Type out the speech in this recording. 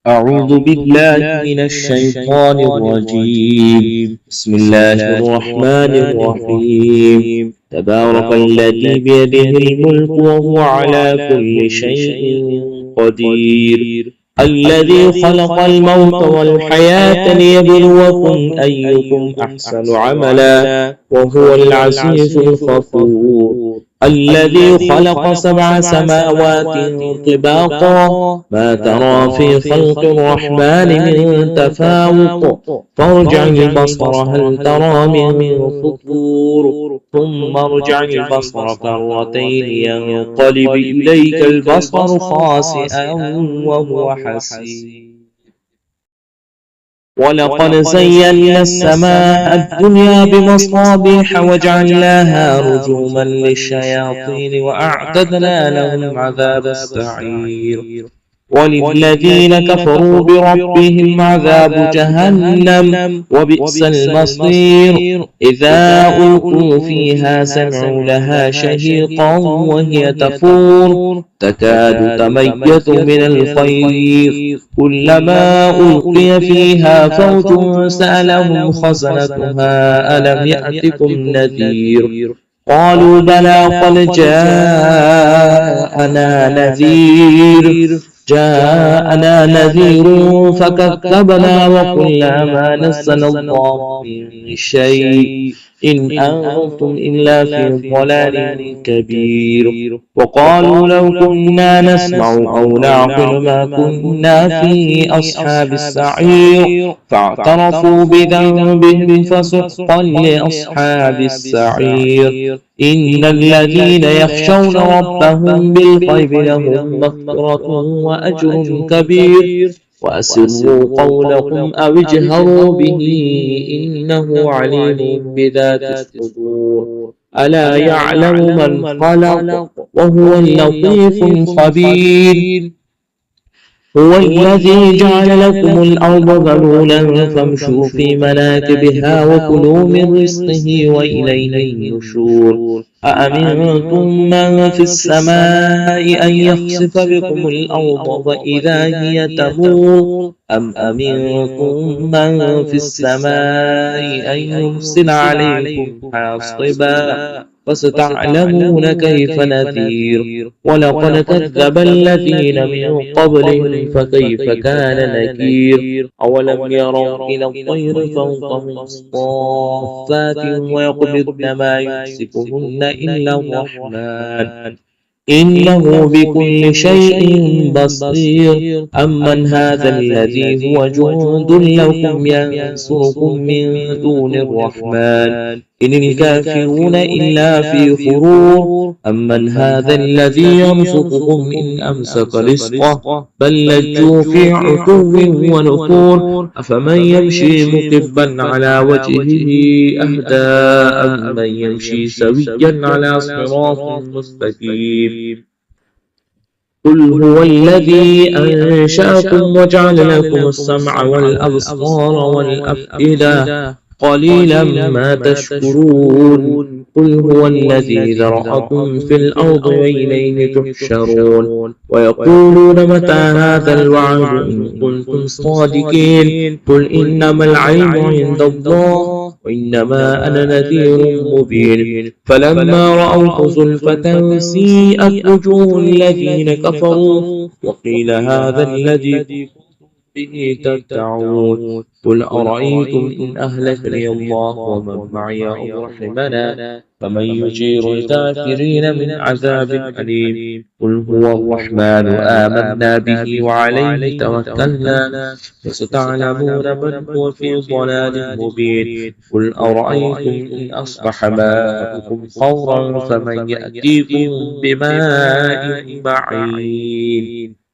أعوذ بالله من الشيطان الرجيم. بسم الله الرحمن الرحيم. تبارك الذي بيده الملك وهو على كل شيء قدير. الذي خلق الموت والحياة ليبلوكم أيكم أحسن عملا وهو العزيز الغفور. الذي خلق 7 سماوات طباقا ما ترى في خلق الرحمن من تفاوت فارجع البصر هل ترى من فطور ثم ارجع البصر كرتين ينقلب إليك البصر خاسئا وهو حسير. ولقد زينا السماء الدنيا بمصابيح وجعلناها رجوما للشياطين وأعتدنا لهم عذاب السعير. وللذين كفروا بربهم عذاب جهنم وبئس المصير. إذا ألقوا فيها سمعوا لها شهيقا وهي تفور تكاد تميز من الخير. كلما ألقي فيها فوج سألهم خزنتها ألم يأتكم نذير قالوا بلى قد جاءنا نذير فكذبنا وقلنا ما نزل الله من شيء إن أنتم إلا في ضلال كبير. وقالوا لو كنا نسمع أو نعقل ما كنا في أصحاب السعير فاعترفوا بذنبهم فسحقا لأصحاب السعير. إن الذين يخشون ربهم بالغيب لهم مغفرة وأجر كبير. وأسروا قولكم أو اجهروا به إنه عليم بذات الصدور. ألا يعلم من خلق وهو اللطيف الخبير. هو الذي جعل لكم الأرض ذلولا فامشوا في مناكبها وكلوا من رزقه وإليه النشور. أأمنتم من في السماء أن يخسف بكم الأرض فإذا هي تمور أم أمنتم من في السماء أن يرسل عليكم حاصبا فستعلمون كيف نذير. ولقد كذب الذين من قبلهم فكيف كان نكير. أولم يروا إلى الطير فوقهم صافات ويقبضن ما يمسكهن إلا الرحمن إنه بكل شيء بصير. أمن هذا الذي هو جند لكم ينصركم من دون الرحمن إن الكافرون إلا في غرور. أمن هذا الذي يرزقكم إن أمسك رزقه بل لجوا في عتو ونفور. أفمن يمشي مكبا على وجهه أهدى أمن يمشي سويا على صراط مستقيم. قل هو الذي أنشأكم وجعل لكم السمع والأبصار والأفئدة قليلا ما تشكرون. قل هو الذي ذرأكم في الأرض وإليه تحشرون. ويقولون متى هذا الوعد إن كنتم صادقين. قل إنما العلم عند الله وإنما أنا نذير مبين. فلما رأوه زلفة سيئت وجوه الذين كفروا وقيل هذا الذي به تدعون. قل أرأيتم إن أهلكني الله ومن معي أو رحمنا فمن يجير الكافرين من عذاب أليم. قل هو الرحمن آمنا به وعليه توكلنا فستعلمون من هو في ضلال مبين. قل أرأيتم إن أصبح ماؤكم غورا فمن يأتيكم بماء معين.